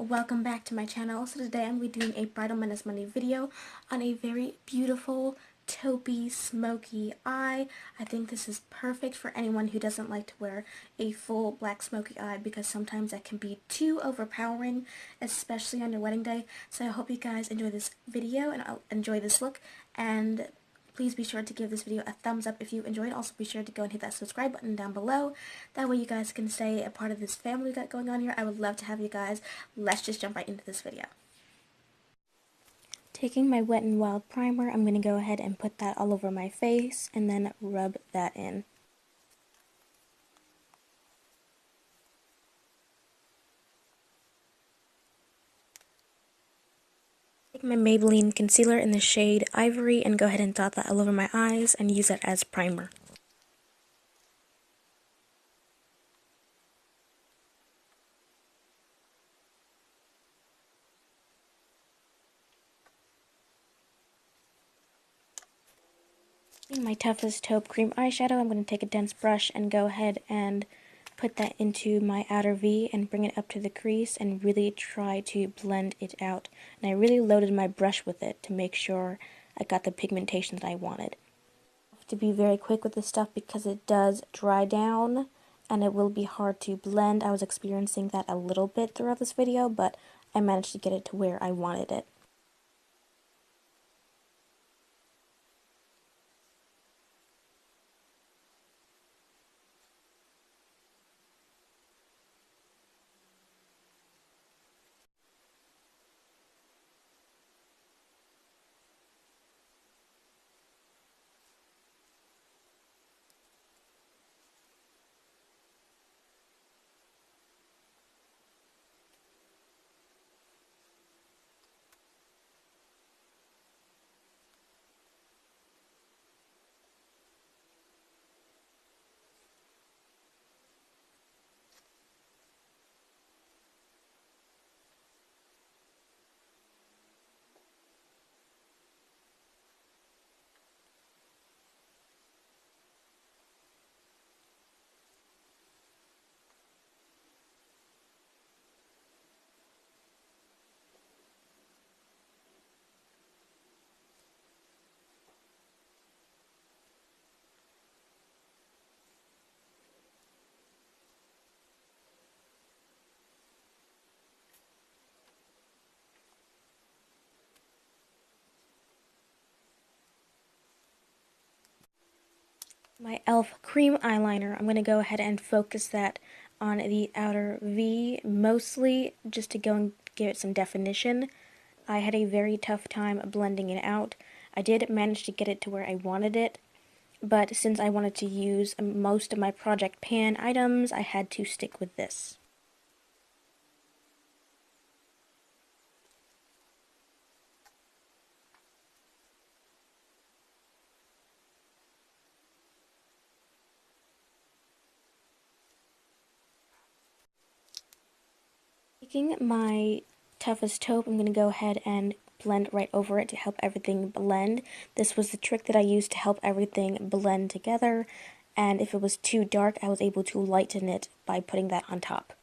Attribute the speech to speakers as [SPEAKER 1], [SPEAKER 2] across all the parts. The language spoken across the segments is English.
[SPEAKER 1] welcome back to my channel. So today I'm going to be doing a Bridal Madness Monday video on a very beautiful taupey smoky eye. I think this is perfect for anyone who doesn't like to wear a full black smoky eye because sometimes that can be too overpowering, especially on your wedding day. So I hope you guys enjoy this video and I'll enjoy this look, and please be sure to give this video a thumbs up if you enjoyed. Also be sure to go and hit that subscribe button down below. That way you guys can stay a part of this family we got going on here. I would love to have you guys. Let's just jump right into this video. Taking my Wet n Wild primer, I'm going to go ahead and put that all over my face and then rub that in. Take my Maybelline concealer in the shade Ivory and go ahead and dot that all over my eyes and use that as primer. In my Toughest Taupe Cream eyeshadow, I'm going to take a dense brush and go ahead and put that into my outer V and bring it up to the crease and really try to blend it out. And I really loaded my brush with it to make sure I got the pigmentation that I wanted. I have to be very quick with this stuff because it does dry down and it will be hard to blend. I was experiencing that a little bit throughout this video, but I managed to get it to where I wanted it. My e.l.f. cream eyeliner, I'm going to go ahead and focus that on the outer V, mostly just to go and give it some definition. I had a very tough time blending it out. I did manage to get it to where I wanted it, but since I wanted to use most of my Project Pan items, I had to stick with this. Taking my Toughest Taupe, I'm going to go ahead and blend right over it to help everything blend. This was the trick that I used to help everything blend together, and if it was too dark, I was able to lighten it by putting that on top.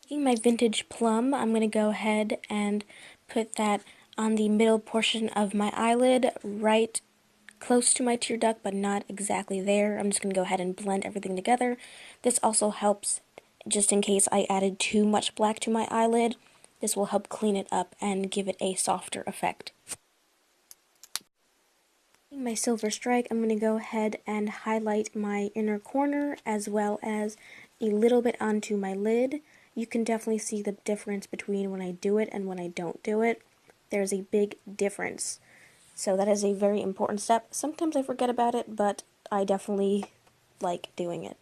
[SPEAKER 1] Taking my vintage Plum, I'm going to go ahead and put that on the middle portion of my eyelid, right close to my tear duct, but not exactly there. I'm just going to go ahead and blend everything together. This also helps just in case I added too much black to my eyelid. This will help clean it up and give it a softer effect. My Silver Strike, I'm going to go ahead and highlight my inner corner as well as a little bit onto my lid. You can definitely see the difference between when I do it and when I don't do it. There's a big difference. So that is a very important step. Sometimes I forget about it, but I definitely like doing it.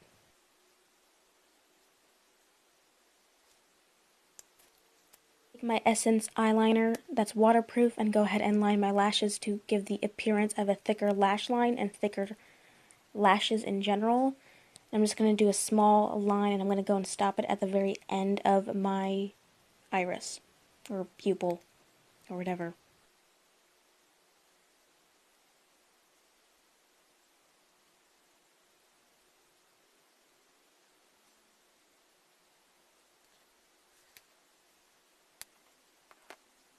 [SPEAKER 1] Take my Essence eyeliner that's waterproof and go ahead and line my lashes to give the appearance of a thicker lash line and thicker lashes in general. I'm just going to do a small line, and I'm going to go and stop it at the very end of my iris, or pupil, or whatever.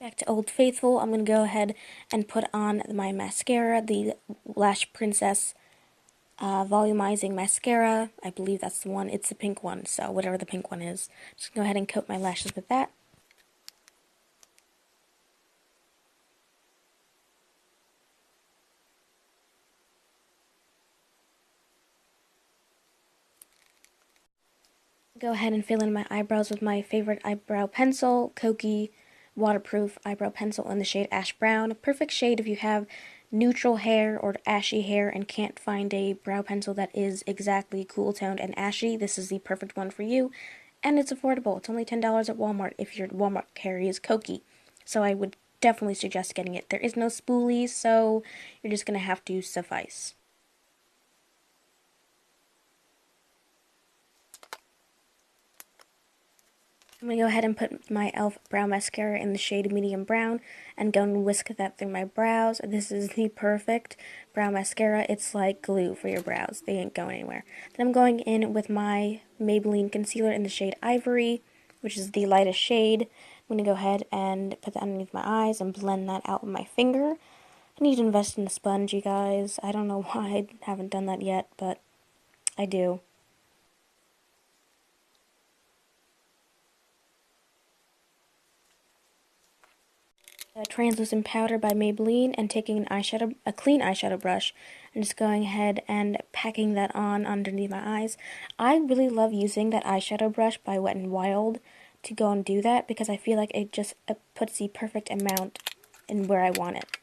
[SPEAKER 1] Back to Old Faithful, I'm going to go ahead and put on my mascara, the Lash Princess volumizing mascara. I believe that's the one. It's the pink one, so whatever the pink one is. Just go ahead and coat my lashes with that. Go ahead and fill in my eyebrows with my favorite eyebrow pencil, Kokie waterproof eyebrow pencil in the shade Ash Brown. A perfect shade if you have neutral hair or ashy hair and can't find a brow pencil that is exactly cool toned and ashy. This is the perfect one for you, and it's affordable. It's only $10 at Walmart if your Walmart carries Kokie. So I would definitely suggest getting it. There is no spoolies, so you're just going to have to suffice. I'm going to go ahead and put my e.l.f. brow mascara in the shade medium brown and go and whisk that through my brows. This is the perfect brow mascara. It's like glue for your brows. They ain't going anywhere. Then I'm going in with my Maybelline concealer in the shade Ivory, which is the lightest shade. I'm going to go ahead and put that underneath my eyes and blend that out with my finger. I need to invest in a sponge, you guys. I don't know why I haven't done that yet, but I do. Translucent powder by Maybelline and taking a clean eyeshadow brush and just going ahead and packing that on underneath my eyes. I really love using that eyeshadow brush by Wet n Wild to go and do that because I feel like it just puts the perfect amount in where I want it.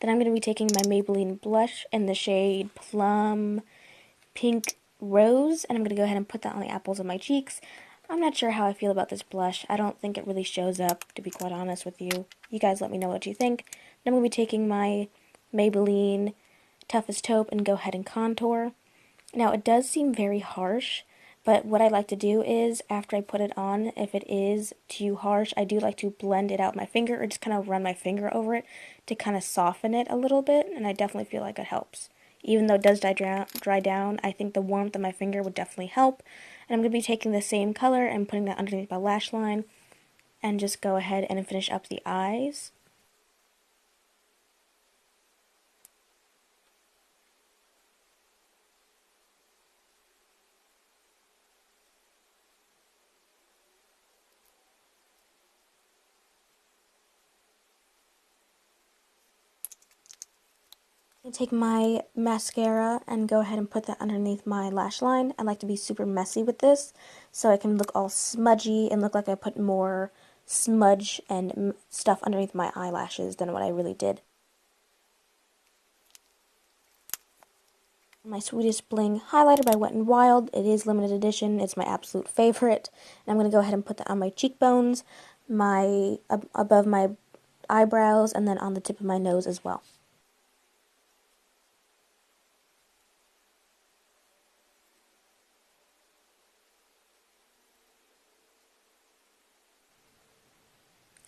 [SPEAKER 1] Then I'm going to be taking my Maybelline blush in the shade Plum Pink Rose, and I'm going to go ahead and put that on the apples of my cheeks. I'm not sure how I feel about this blush. I don't think it really shows up, to be quite honest with you. You guys let me know what you think. Then I'm going to be taking my Maybelline Toughest Taupe and go ahead and contour. Now, it does seem very harsh, but what I like to do is, after I put it on, if it is too harsh, I do like to blend it out with my finger or just kind of run my finger over it to kind of soften it a little bit, and I definitely feel like it helps. Even though it does dry down, I think the warmth of my finger would definitely help. And I'm going to be taking the same color and putting that underneath my lash line and just go ahead and finish up the eyes. I take my mascara and go ahead and put that underneath my lash line. I like to be super messy with this so I can look all smudgy and look like I put more smudge and stuff underneath my eyelashes than what I really did. My Sweetest Bling highlighter by Wet n Wild. It is limited edition. It's my absolute favorite. And I'm going to go ahead and put that on my cheekbones, above my eyebrows, and then on the tip of my nose as well.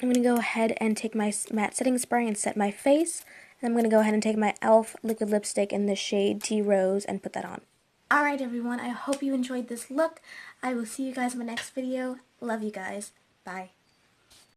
[SPEAKER 1] I'm going to go ahead and take my matte setting spray and set my face. And I'm going to go ahead and take my e.l.f. liquid lipstick in the shade Tea Rose and put that on. Alright everyone, I hope you enjoyed this look. I will see you guys in my next video. Love you guys. Bye.